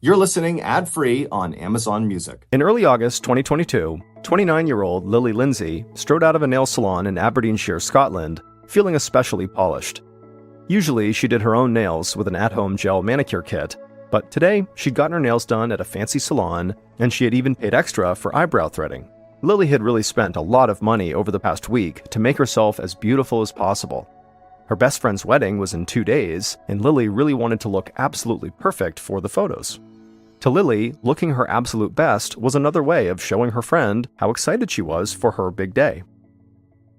You're listening ad-free on Amazon Music. In early August 2022, 29-year-old Lily Lindsay strode out of a nail salon in Aberdeenshire, Scotland, feeling especially polished. Usually, she did her own nails with an at-home gel manicure kit, but today, she'd gotten her nails done at a fancy salon, and she had even paid extra for eyebrow threading. Lily had really spent a lot of money over the past week to make herself as beautiful as possible. Her best friend's wedding was in 2 days, and Lily really wanted to look absolutely perfect for the photos. To Lily, looking her absolute best was another way of showing her friend how excited she was for her big day.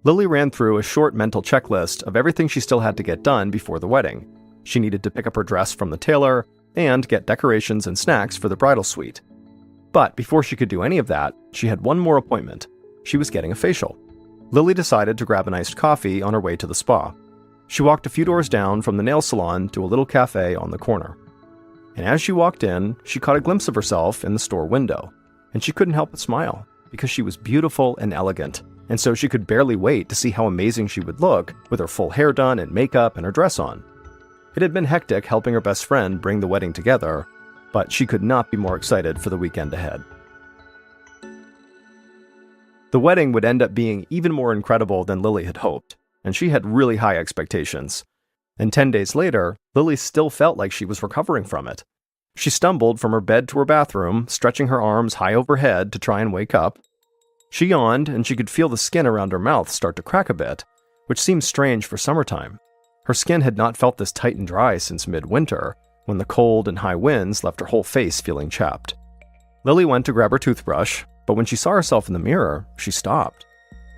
Lily ran through a short mental checklist of everything she still had to get done before the wedding. She needed to pick up her dress from the tailor and get decorations and snacks for the bridal suite. But before she could do any of that, she had one more appointment. She was getting a facial. Lily decided to grab an iced coffee on her way to the spa. She walked a few doors down from the nail salon to a little cafe on the corner. And as she walked in, she caught a glimpse of herself in the store window, and she couldn't help but smile, because she was beautiful and elegant, and so she could barely wait to see how amazing she would look with her full hair done and makeup and her dress on. It had been hectic helping her best friend bring the wedding together, but she could not be more excited for the weekend ahead. The wedding would end up being even more incredible than Lily had hoped, and she had really high expectations. And 10 days later, Lily still felt like she was recovering from it. She stumbled from her bed to her bathroom, stretching her arms high overhead to try and wake up. She yawned, and she could feel the skin around her mouth start to crack a bit, which seemed strange for summertime. Her skin had not felt this tight and dry since midwinter, when the cold and high winds left her whole face feeling chapped. Lily went to grab her toothbrush, but when she saw herself in the mirror, she stopped.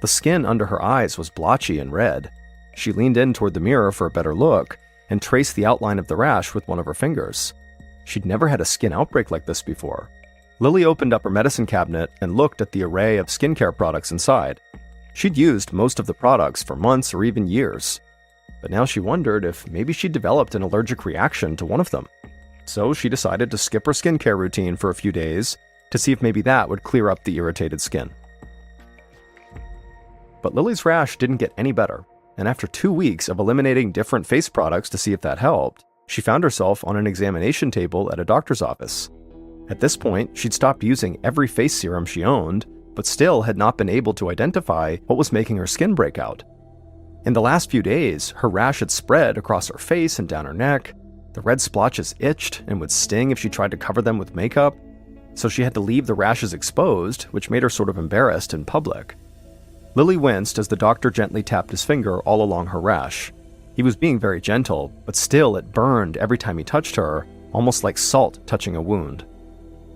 The skin under her eyes was blotchy and red. She leaned in toward the mirror for a better look and traced the outline of the rash with one of her fingers. She'd never had a skin outbreak like this before. Lily opened up her medicine cabinet and looked at the array of skincare products inside. She'd used most of the products for months or even years, but now she wondered if maybe she'd developed an allergic reaction to one of them. So she decided to skip her skincare routine for a few days to see if maybe that would clear up the irritated skin. But Lily's rash didn't get any better. And after 2 weeks of eliminating different face products to see if that helped, she found herself on an examination table at a doctor's office. At this point, she'd stopped using every face serum she owned, but still had not been able to identify what was making her skin break out. In the last few days, her rash had spread across her face and down her neck. The red splotches itched and would sting if she tried to cover them with makeup, so she had to leave the rashes exposed, which made her sort of embarrassed in public. Lily winced as the doctor gently tapped his finger all along her rash. He was being very gentle, but still it burned every time he touched her, almost like salt touching a wound.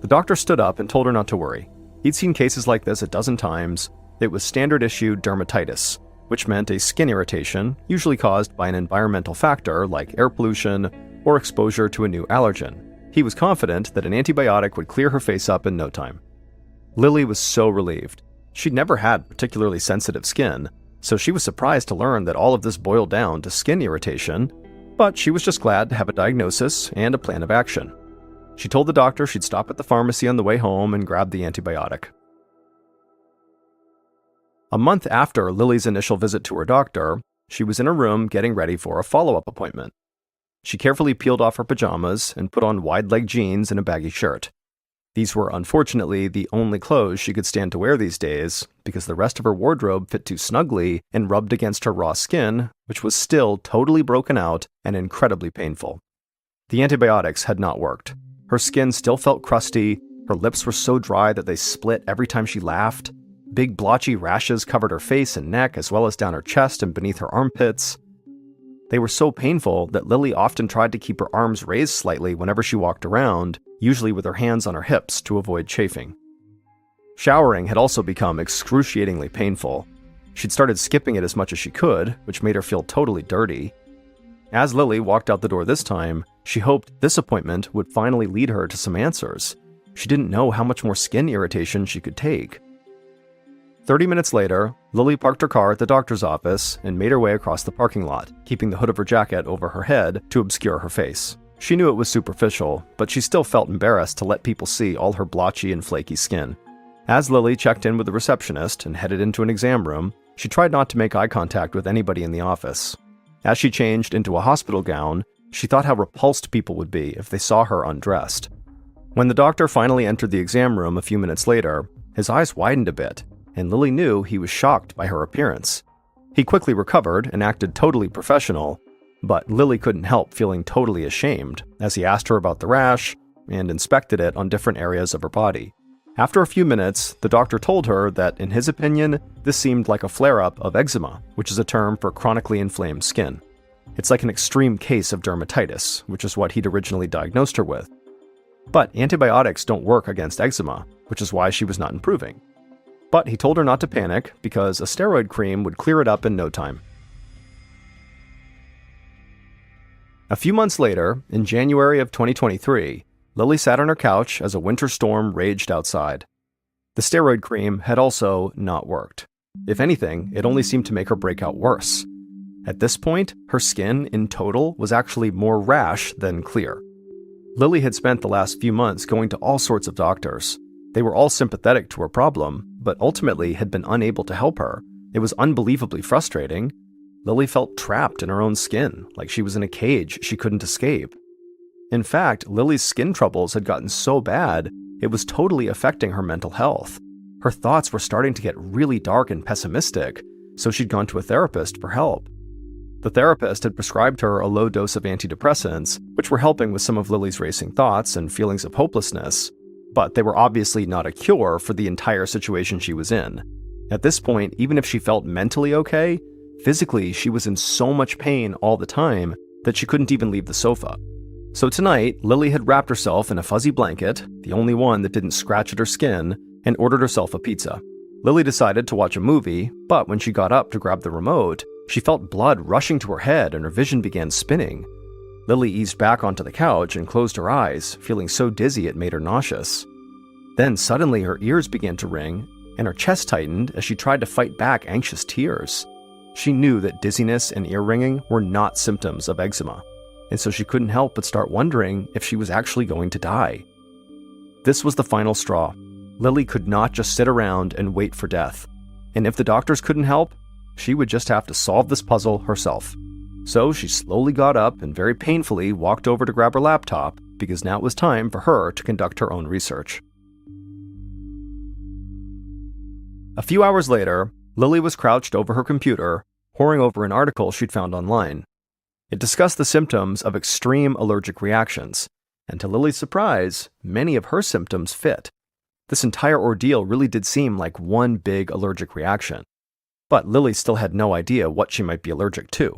The doctor stood up and told her not to worry. He'd seen cases like this a dozen times. It was standard issue dermatitis, which meant a skin irritation, usually caused by an environmental factor like air pollution or exposure to a new allergen. He was confident that an antibiotic would clear her face up in no time. Lily was so relieved. She'd never had particularly sensitive skin, so she was surprised to learn that all of this boiled down to skin irritation, but she was just glad to have a diagnosis and a plan of action. She told the doctor she'd stop at the pharmacy on the way home and grab the antibiotic. A month after Lily's initial visit to her doctor, she was in her room getting ready for a follow-up appointment. She carefully peeled off her pajamas and put on wide-leg jeans and a baggy shirt. These were unfortunately the only clothes she could stand to wear these days, because the rest of her wardrobe fit too snugly and rubbed against her raw skin, which was still totally broken out and incredibly painful. The antibiotics had not worked. Her skin still felt crusty, her lips were so dry that they split every time she laughed. Big blotchy rashes covered her face and neck as well as down her chest and beneath her armpits. They were so painful that Lily often tried to keep her arms raised slightly whenever she walked around, usually with her hands on her hips to avoid chafing. Showering had also become excruciatingly painful. She'd started skipping it as much as she could, which made her feel totally dirty. As Lily walked out the door this time, she hoped this appointment would finally lead her to some answers. She didn't know how much more skin irritation she could take. 30 minutes later, Lily parked her car at the doctor's office and made her way across the parking lot, keeping the hood of her jacket over her head to obscure her face. She knew it was superficial, but she still felt embarrassed to let people see all her blotchy and flaky skin. As Lily checked in with the receptionist and headed into an exam room, she tried not to make eye contact with anybody in the office. As she changed into a hospital gown, she thought how repulsed people would be if they saw her undressed. When the doctor finally entered the exam room a few minutes later, his eyes widened a bit, and Lily knew he was shocked by her appearance. He quickly recovered and acted totally professional, but Lily couldn't help feeling totally ashamed as he asked her about the rash and inspected it on different areas of her body. After a few minutes, the doctor told her that, in his opinion, this seemed like a flare-up of eczema, which is a term for chronically inflamed skin. It's like an extreme case of dermatitis, which is what he'd originally diagnosed her with. But antibiotics don't work against eczema, which is why she was not improving. But he told her not to panic because a steroid cream would clear it up in no time. A few months later, in January of 2023, Lily sat on her couch as a winter storm raged outside. The steroid cream had also not worked. If anything, it only seemed to make her breakout worse. At this point, her skin in total was actually more rash than clear. Lily had spent the last few months going to all sorts of doctors. They were all sympathetic to her problem, but ultimately had been unable to help her. It was unbelievably frustrating. Lily felt trapped in her own skin, like she was in a cage she couldn't escape. In fact, Lily's skin troubles had gotten so bad, it was totally affecting her mental health. Her thoughts were starting to get really dark and pessimistic, so she'd gone to a therapist for help. The therapist had prescribed her a low dose of antidepressants, which were helping with some of Lily's racing thoughts and feelings of hopelessness, but they were obviously not a cure for the entire situation she was in. At this point, even if she felt mentally okay, physically she was in so much pain all the time that she couldn't even leave the sofa. So tonight, Lily had wrapped herself in a fuzzy blanket, the only one that didn't scratch at her skin, and ordered herself a pizza. Lily decided to watch a movie, but when she got up to grab the remote, she felt blood rushing to her head and her vision began spinning. Lily eased back onto the couch and closed her eyes, feeling so dizzy it made her nauseous. Then suddenly her ears began to ring, and her chest tightened as she tried to fight back anxious tears. She knew that dizziness and ear ringing were not symptoms of eczema, and so she couldn't help but start wondering if she was actually going to die. This was the final straw. Lily could not just sit around and wait for death, and if the doctors couldn't help, she would just have to solve this puzzle herself. So she slowly got up and very painfully walked over to grab her laptop because now it was time for her to conduct her own research. A few hours later, Lily was crouched over her computer, poring over an article she'd found online. It discussed the symptoms of extreme allergic reactions, and to Lily's surprise, many of her symptoms fit. This entire ordeal really did seem like one big allergic reaction. But Lily still had no idea what she might be allergic to.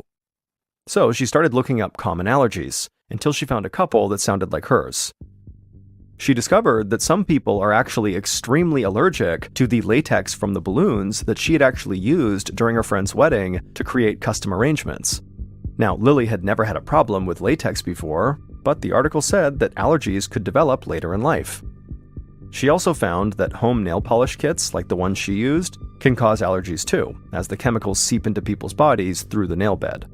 So she started looking up common allergies, until she found a couple that sounded like hers. She discovered that some people are actually extremely allergic to the latex from the balloons that she had actually used during her friend's wedding to create custom arrangements. Now, Lily had never had a problem with latex before, but the article said that allergies could develop later in life. She also found that home nail polish kits, like the ones she used, can cause allergies too, as the chemicals seep into people's bodies through the nail bed.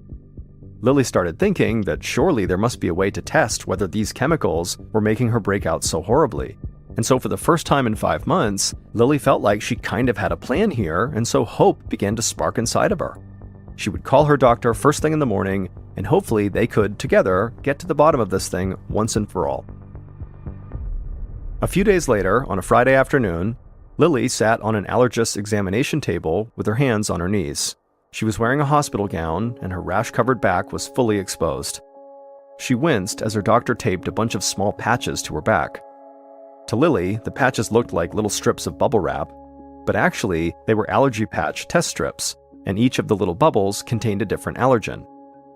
Lily started thinking that surely there must be a way to test whether these chemicals were making her break out so horribly. And so for the first time in 5 months, Lily felt like she kind of had a plan here, and so hope began to spark inside of her. She would call her doctor first thing in the morning, and hopefully they could, together, get to the bottom of this thing once and for all. A few days later, on a Friday afternoon, Lily sat on an allergist's examination table with her hands on her knees. She was wearing a hospital gown, and her rash-covered back was fully exposed. She winced as her doctor taped a bunch of small patches to her back. To Lily, the patches looked like little strips of bubble wrap, but actually, they were allergy patch test strips, and each of the little bubbles contained a different allergen.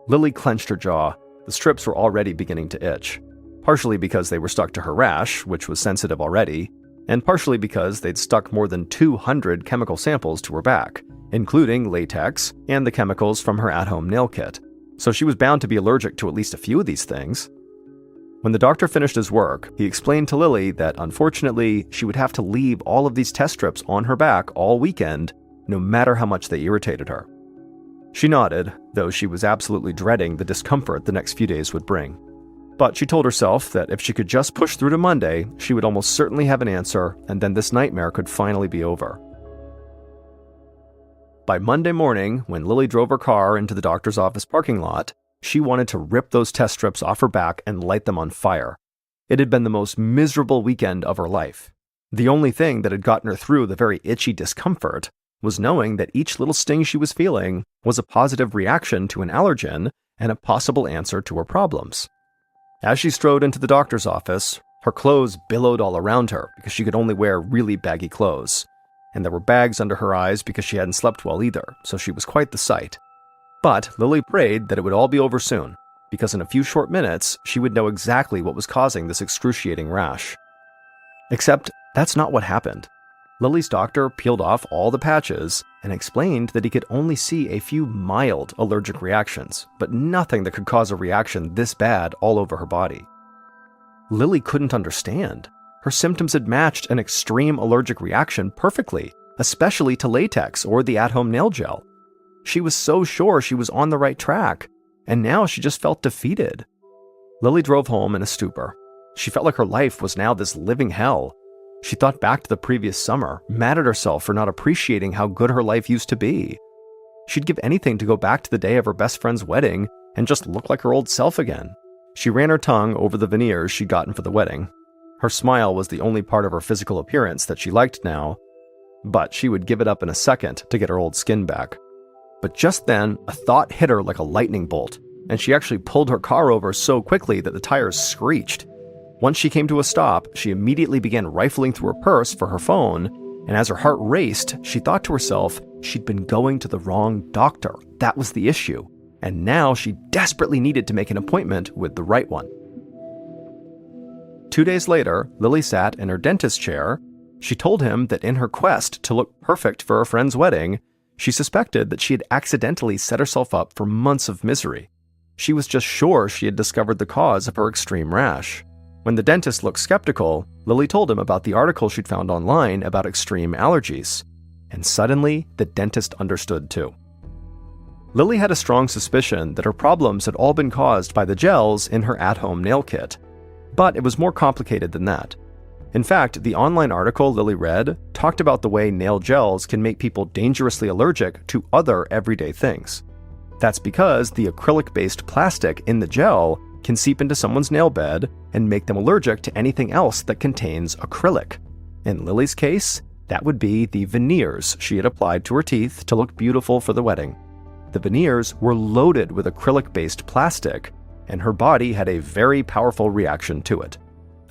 Lily clenched her jaw. The strips were already beginning to itch, partially because they were stuck to her rash, which was sensitive already, and partially because they'd stuck more than 200 chemical samples to her back, including latex and the chemicals from her at-home nail kit. So she was bound to be allergic to at least a few of these things. When the doctor finished his work, he explained to Lily that unfortunately, she would have to leave all of these test strips on her back all weekend, no matter how much they irritated her. She nodded, though she was absolutely dreading the discomfort the next few days would bring. But she told herself that if she could just push through to Monday, she would almost certainly have an answer, and then this nightmare could finally be over. By Monday morning, when Lily drove her car into the doctor's office parking lot, she wanted to rip those test strips off her back and light them on fire. It had been the most miserable weekend of her life. The only thing that had gotten her through the very itchy discomfort was knowing that each little sting she was feeling was a positive reaction to an allergen and a possible answer to her problems. As she strode into the doctor's office, her clothes billowed all around her because she could only wear really baggy clothes, and there were bags under her eyes because she hadn't slept well either, so she was quite the sight. But Lily prayed that it would all be over soon, because in a few short minutes, she would know exactly what was causing this excruciating rash. Except that's not what happened. Lily's doctor peeled off all the patches and explained that he could only see a few mild allergic reactions, but nothing that could cause a reaction this bad all over her body. Lily couldn't understand. Her symptoms had matched an extreme allergic reaction perfectly, especially to latex or the at-home nail gel. She was so sure she was on the right track, and now she just felt defeated. Lily drove home in a stupor. She felt like her life was now this living hell. She thought back to the previous summer, mad at herself for not appreciating how good her life used to be. She'd give anything to go back to the day of her best friend's wedding and just look like her old self again. She ran her tongue over the veneers she'd gotten for the wedding. Her smile was the only part of her physical appearance that she liked now, but she would give it up in a second to get her old skin back. But just then, a thought hit her like a lightning bolt, and she actually pulled her car over so quickly that the tires screeched. Once she came to a stop, she immediately began rifling through her purse for her phone, and as her heart raced, she thought to herself she'd been going to the wrong doctor. That was the issue, and now she desperately needed to make an appointment with the right one. 2 days later, Lily sat in her dentist chair. She told him that in her quest to look perfect for her friend's wedding, she suspected that she had accidentally set herself up for months of misery. She was just sure she had discovered the cause of her extreme rash. When the dentist looked skeptical, Lily told him about the article she'd found online about extreme allergies. And suddenly, the dentist understood too. Lily had a strong suspicion that her problems had all been caused by the gels in her at-home nail kit. But it was more complicated than that. In fact, the online article Lily read talked about the way nail gels can make people dangerously allergic to other everyday things. That's because the acrylic-based plastic in the gel can seep into someone's nail bed and make them allergic to anything else that contains acrylic. In Lily's case, that would be the veneers she had applied to her teeth to look beautiful for the wedding. The veneers were loaded with acrylic-based plastic, and her body had a very powerful reaction to it.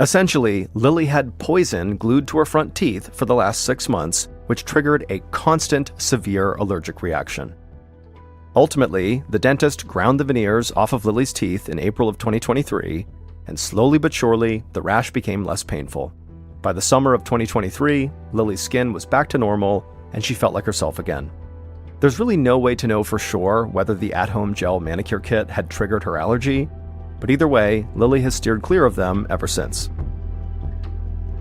Essentially, Lily had poison glued to her front teeth for the last 6 months, which triggered a constant, severe allergic reaction. Ultimately, the dentist ground the veneers off of Lily's teeth in April of 2023, and slowly but surely, the rash became less painful. By the summer of 2023, Lily's skin was back to normal, and she felt like herself again. There's really no way to know for sure whether the at-home gel manicure kit had triggered her allergy, but either way, Lily has steered clear of them ever since.